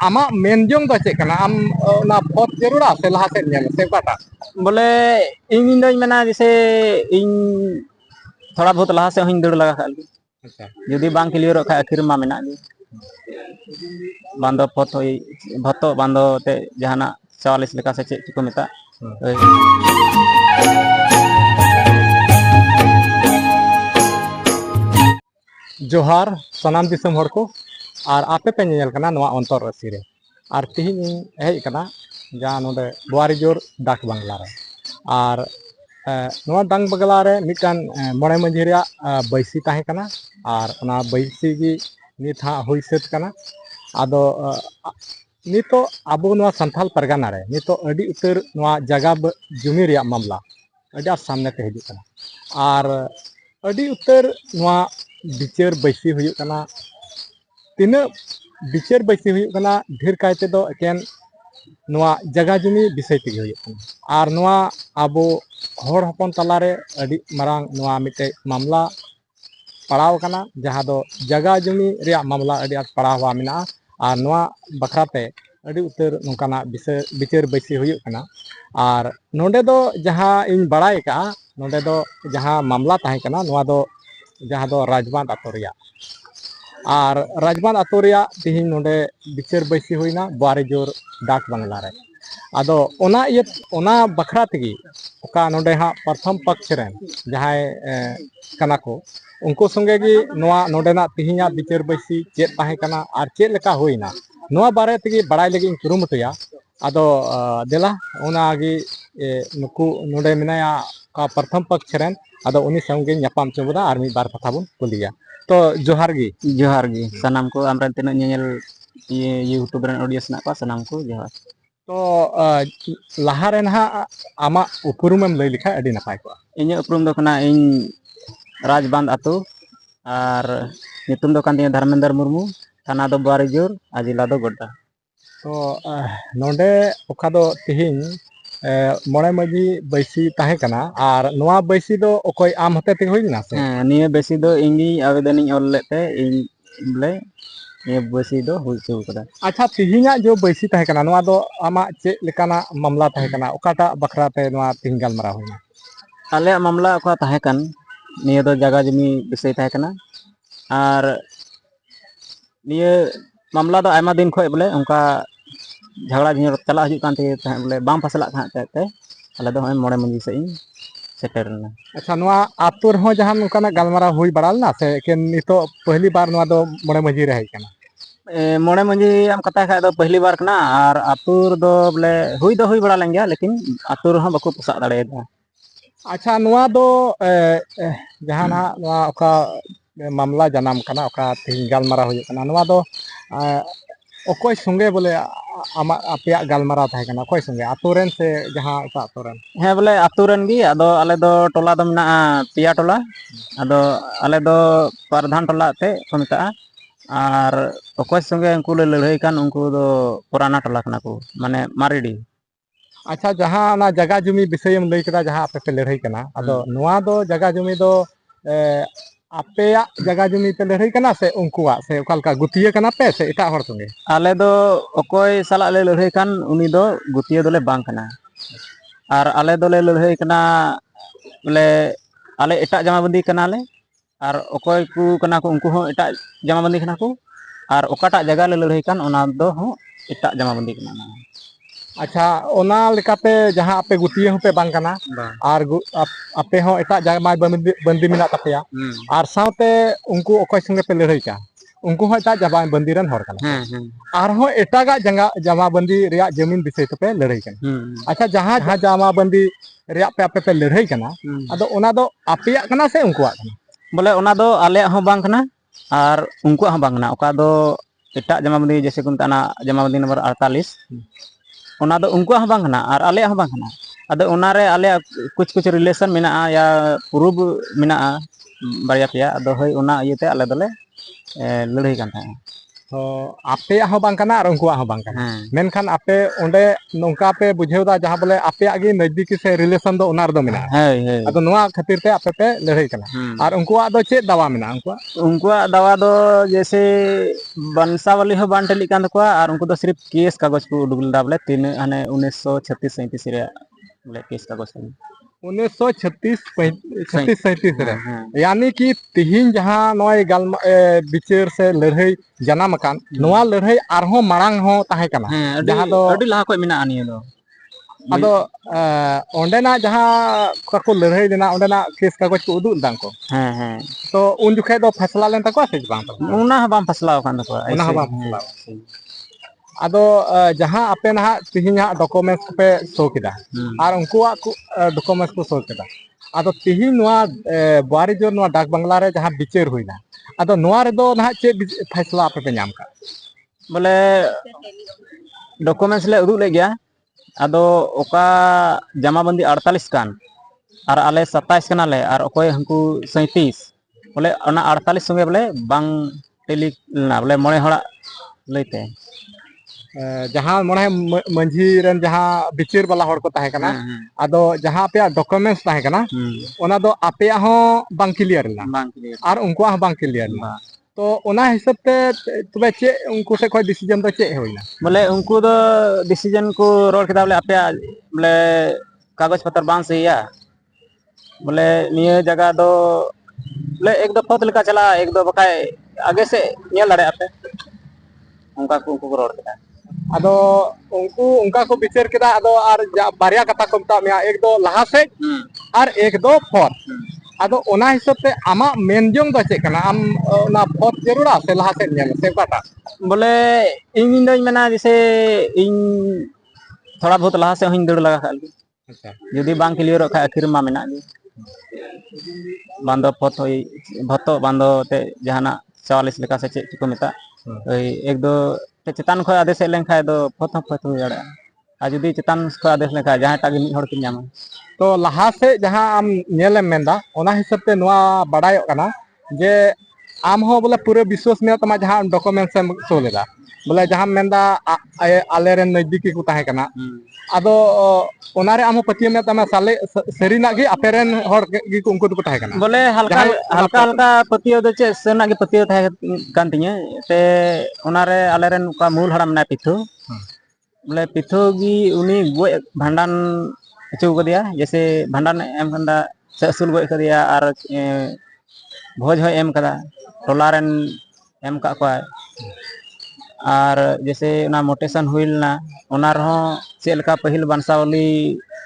आमा मेनजोंग दो चेक कना आम ना पथ जरूरा से लहा से नेल से बाटा बोले इन दोኝ मेना जैसे इन थोड़ा बहुत लहा से हूँ दौड़ लगा खाली अच्छा जुदी बांग क्लियर खा आखिर मा मेना गे बांधो पथ भतो बांधो ते जहाना 44 लेका से चेक को मेता जोहार सनाम दिसम हर को और आपे पे नेल कना नवा अंतर रसी रे और तिहिन हेज कना जहाँ नोडे बुआरी जोर डाक बांग्ला रे और नवा डाक बांग्ला रे मिटान मोड़े मंझी रे बैसी ताहे कना और ना बैसी गी नित हाँ हुई सेत कना आदो नितो आबो नवा संथाल परगना रे नितो अडी उतर नवा जगह जुमी रे मामला अडी आर सामने ते हिजु कना और अडी उतर नवा बिचार बैसी हुई कना तीन बिचार बैसी हुई कना ढेर कायते दो एकेन नवा जगह जुमी विषय तेगे हुई कना और नवा आबो हर हपन तलारे अडी मारांग नवा मिटे मामला पड़ाव कना जहाँ दो जगह जुमी रे मामला अडी आर पड़ाव हुआ मिना और नवा बखराते अडी उतर नोकाना बिचार बैसी हुई कना और नोडे दो जहाँ इन बड़ाई का नोडे दो जहाँ मामला ताहे कना नवा दो जहाँ दो राजबांध आतो रिया और राजबांध आतो रिया तिहिन नोडे बिचार बैसी हुईना बुआरी जोर डाक बांग्ला रे आदो ओना ये ओना बखरा तेगी ओका नोडे हाँ प्रथम पक्ष रे जहाँ कना को उनको संगे गी नोआ नोडेना तिहिना बिचार बैसी चेत ताहे कना और चेत लेका हुईना नोआ बारे तेगी बड़ाई लगी कुरुमुटुया आदो देला ओनागी नुकु नोडे मिनाया का प्रथम पक्ष रे आदो उनी संगे न्यापाम चोबदा और मी बार कथा बुन कुलिया तो जोहार गी सनाम को आमरे तिना नेल यूट्यूब रन ऑडियंस ना को सनाम को जोहार तो लहा रे ना आमा उपरुमेम लई लिखा अडी नपाय को इᱧ उपरुम दो कना इन राजबांध आतो और नितुम दो कान धर्मेंद्र मुर्मू थाना दो बुआरी जोर आ जिला दो गोड्डा तो नोडे ओका दो तिहिन मोड़े मजी बैसी ताहे कना और नोआ बैसी दो ओकोय आम हते ते होइना से निये बेसी दो इंगी आवेदन इन ऑल लेते इन बोले ये बैसी दो हुई चु कदा अच्छा तिहिना जो बैसी ताहे कना नोआ दो आमा चे लेकाना मामला ताहे कना ओकाटा बखरा ते नोआ तिहिन गालमरा होइना आले मामला ओका ताहे कन निये दो जगह जमी विषय ताहे कना और निये मामला दो आयमा दिन खोय बोले उनका झगड़ा झिंझड़ चला हजु कान ते बोले बाम फसला ते आले दो हम मोड़े मंजी से इन सेटरना अच्छा नोआ आतुर हो जहां उनका गालमरा हुई बड़ाल ना से के नितो पहली बार नोआ दो मोड़े मजी रे कना मोड़े मंजी आम कथा खा दो पहली बार कना और आतुर दो बोले हुई बड़ा लेंगे लेकिन आतुर हो बको पोसा दाड़ेदा अच्छा नोआ दो जहां ना नोआ ओका मामला जनाम कना ओका तिहिन गालमरा हुई कना नोआ दो ओकोय संगे बोले आमा आपया गालमरा ताहे कना ओकोय संगे आतुरेन से जहां ओका आतुरेन हे बोले आतुरेन गी आदो आले दो टोला दो मेना पिया टोला आदो आले दो प्रधान टोला ते को मेता और ओकोय संगे उनको लड़ाई कान उनको दो पुराना टोला कना को माने मारेडी अच्छा जहाँ ना जगह जुमी विषय में लई कदा जहाँ आपे पे लड़ाई कना आदो नोआ दो जगह जुमी दो आपया जगह जुमी पे लड़ाई कना से उनकुआ से ओकालका गुतिया कना पे से एटा हर संगे आले दो ओकोय साला ले लड़ाई कान उनी दो गुतिया दोले बांग कना और आले दोले लड़ाई कना बोले आले एटा जमाबंदी कना ले और ओकोय को कना को उनको हो एटा जमाबंदी कना को और ओकाटा जगह ले लड़ाई कान ओना दो हो एटा जमाबंदी कना अच्छा ओना लेकाते जहाँ आपे गुतिया होते बांग कना और आपे हो एटा जमा बंदी मिना तापेया और साथे उनको ओकोय संगे पे लड़ाई का उनको हो एटा जमा बंदी रन हर कना और हो एटा गा जमा बंदी रिया जमीन विषय पे लड़ाई कना अच्छा जहाँ जमा बंदी रिया पे आपे पे लड़ाई कना अदो ओना दो आपया कना से उनको कना बोले ओना दो आले हो बांग कना और उनको हो बांग कना ओका दो एटा जमाबंदी जैसे को तना जमाबंदी नंबर 48 ओना दो उनको हो बांग कना और आले हो बांग कना अदो ओना रे आले कुछ रिलेशन मेना या प्रूफ मेना बारिया पिया अदो होय ओना इयते आले दोले लड़ाई कान था तो आपे हो बांग कना और उनकुआ हो बांग कना हाँ मेनखान आपे ओंडे नोंका पे बुझेवदा जहां बोले आपे आगे नजदीकी से रिलेशन दो ओनार दो मिना हाय हाय अदो नोआ खातिर ते आपे पे लड़ाई कना और उनकुआ दो चेक दवा मिना उनकुआ उनकुआ दवा दो जैसे बंसावली हो बान टेली कान तकवा और उनको तो सिर्फ केस कागज को उडुक लेदा बोले तीन हाने 1936 37 रे बोले केस कागज 1936 36 37 रे हाँ यानी कि तिहिन जहां नोय गाल बिचार से लड़ाई जनाम कान नोआ लड़ाई आरहो मांग हो ताहे कना हाँ जहां दो अडी लाहा को मिना आनी दो अदो ओंडेना जहां को लड़ाई लेना ओंडेना केस कागज को उदुक दान को हाँ हाँ तो उन जुखे दो फैसला लेन तको से बांग उना बाम फसला कान तकवा उना ऐसे बांग फैसला अदो जहां आपे ना तिहिन डॉक्यूमेंट्स पे शो किदा और उनकुआ डॉक्यूमेंट्स को शो किदा अदो तिहिन नोआ बुआरी जोर नोआ डाक बंगला रे जहां बिचार हुईना अदो नोआ रे दो ना चे फैसला आपे पे नाम का बोले डॉक्यूमेंट्स ले उदुक ले गया अदो ओका जमाबंदी 48 कान और आले 27 कना ले और ओकोय हमकू 37 बोले ओना 48 संगे बोले बांग टेली ना बोले मोड़े हड़ा लइते जहां मोने मंझी रन जहां बिचार वाला हड़ को ताहे कना अदो जहां पे डॉक्यूमेंट्स ताहे कना ओना दो आपे हो बांग क्लियर ना बांग क्लियर और उनकुआ हो बांग क्लियर ना तो ओना हिसाब ते तबे चे उनको से कोई डिसीजन दो चे होइना बोले उनको दो डिसीजन को रोड केदा बोले आपे बोले कागज पत्र बांग सहीया बोले निये जगह दो बोले एक दो फौत लेका चला एक दो बकाय आगे से नियल लड़े आपे उनको रोड केदा अदो उनको उनका को बिचार केदा अदो और बारिया कथा को मता मिया एक दो लहा से और एक दो फोर्थ अदो ओना हिसाब ते आमा मेनजोंग दो चे कना आम ओना फोर्थ जरूरा से लहा से नेल से काटा बोले इन दो मेना जैसे इन थोड़ा बहुत लहा से हिं दौड़ लगा खाली अच्छा यदि बांग क्लियर खा आखिर मा मेना बांधो फोत होई भतो बांधो ते जहाना 44 लेका से चे को मेता एक दो चेतान खो आदेश लेन खाय दो फोत हो जड़ा आ जदी चेतान खो आदेश लेखा जहां टागे मिड हड़ के नामा तो लहा से जहां आम नेलम मेंदा ओना हिसाब ते नोआ बड़ायो कना जे आम हो बोले पूरे विश्वास में तमा जहां डॉक्यूमेंट्स एम शो लेदा बोले जहां मेंदा आले रे नजदीकी को ताहे कना अदो ओनारे आम पतिय में तमा साले सरीना गे अपेरन हड़ गे को उनको को ताहे कना बोले हल्का हल्का हल्का पतियो दो चे सेना गे पतियो ताहे कान तिnye ते ओनारे आले रेन का मूल हड़म ना पिथु बोले पिथु गी उनी गोय भांडन अचू कदिया जैसे भांडन एम कंदा से असुल गोय कदिया और भोज हो एम कदा टोलारेन एम का को और जैसे ना मोटेशन हुईलना ओना रहो चेल का पहिल बंसावली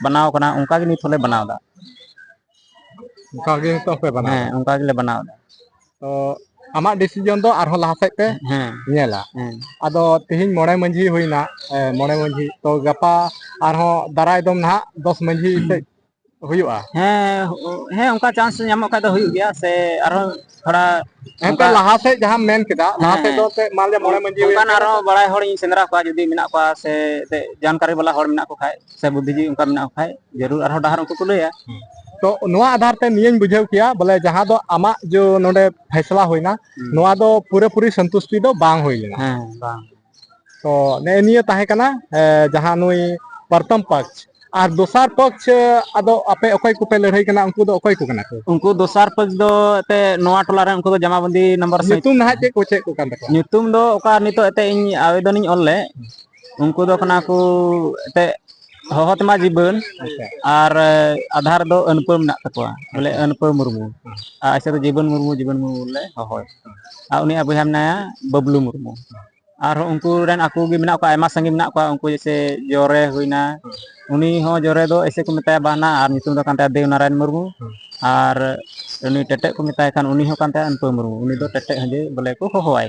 बनाव कना उनका गे निथले बनाव दा उनका गे तो पे बना हां उनका गे ले बनाव दा तो आमा डिसीजन दो आरो लहा से पे हां नेला अदो तिहिन मोड़े मंझी हुईना मोड़े मंझी तो गपा आरो दाराय दम ना 10 मंझी से हुयुआ हैं उनका चांस नामो का तो हुई गया से आरो थोड़ा एंते लहा से जहां मेन केदा लहा से दो ते मान ले मोड़े मंझी उनका आरो बड़ाय हड़ इन सेंद्रा को जदी मिना को से जानकारी वाला हड़ मिना को खाय से बुद्धिजी उनका मिना को खाय जरूर आरो डहार उनको को लया तो नोआ आधार ते नियन बुझाव किया बोले जहां दो आमा जो नोडे फैसला होइना नोआ दो पूरे पूरी संतुष्टि दो बांग होइना हां बांग तो ने निये ताहे कना जहां नुई प्रथम पक्ष और दोसार पक्ष अदो आपे ओकय को पे लड़ाई कना उनको दो ओकय को कना उनको दोसार पक्ष दो ते नोआ टोला रे उनको दो जमाबंदी नंबर नितुम ना चे को कान तको नितुम दो ओका नितो एते इन आवेदन इन ऑल ले उनको दो कना को एते होहतमा जीवन और आधार दो अनुपम ना तकवा बोले अनुपम मुर्मू ऐसे तो जीवन मुर्मू ले होय आ उनी अबहाम ना बबलू मुर्मू और उनको रेन आकू गे मिना को आयमा संगे मिना को उनको जैसे जोरे हुईना उनी हो जोरे दो ऐसे को मेता बाना और नितुम दो कांता देवनारायण मुर्मू और उनी टेटे को मेता खान उनी हो कांता अनुपम मुर्मू उनी दो टेटे हजे बोले को होय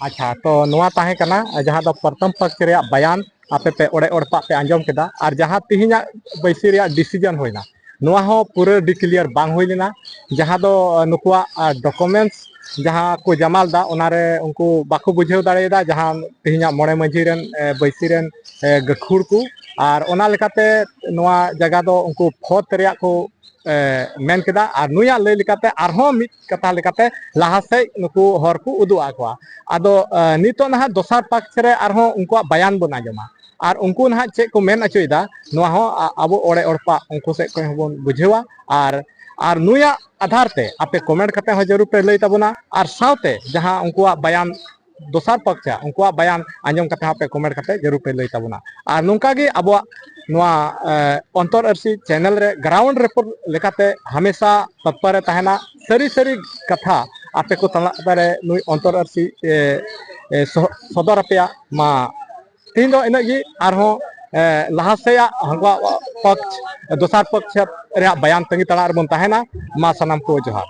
अच्छा तो नोआ ताहे कना जहां दो प्रथम पक्ष रे बयान आपे पे ओड़े ओड़पा पे आंजम केदा और जहां तिहिना बैसी रे डिसीजन होइना नोआ हो पूरे डिक्लियर बांग होइना जहां दो नुकुआ डॉक्यूमेंट्स जहां को जमाल दा ओनारे उनको बाको बुझेव दाड़ेदा जहां तिहिना मोड़े मंझी रेन बैसी रेन गखुड़ को और ओना लेकाते नोआ जगह दो उनको फोत रे को मेन केदा और नुया लय लेकाते आरहों मिट कथा लेकाते लाहासे नुकु हर को उदु आकवा आदो नितो ना दोसार पक्ष रे आरहों उनको बयान बन आजमा और उनको ना चेक को मेन अचोइदा नुआ हो आबो ओड़े ओड़पा उनको से को बन बुझेवा और नुया आधार ते आपे कमेंट करते हो जरूर पे लय तबना और साउते जहां उनको बयान दोसार पक्ष उनको बयान आंजम करते पे कमेंट करते जरूर पे लय तबना और नुका गे अब अंतर आरसी चैनल रे ग्राउंड रिपोर्ट लेकाते हमेशा तत्पर तहना सारी सारी कथा आपे को तलारे नुई अंतर आरसी सदर अपया मा तीन दो इनगी आरहों लाहासेया हंगवा पक्ष दोसार पक्ष रे बयान तंगी तला रे बन तहना मा सनाम को जोहार।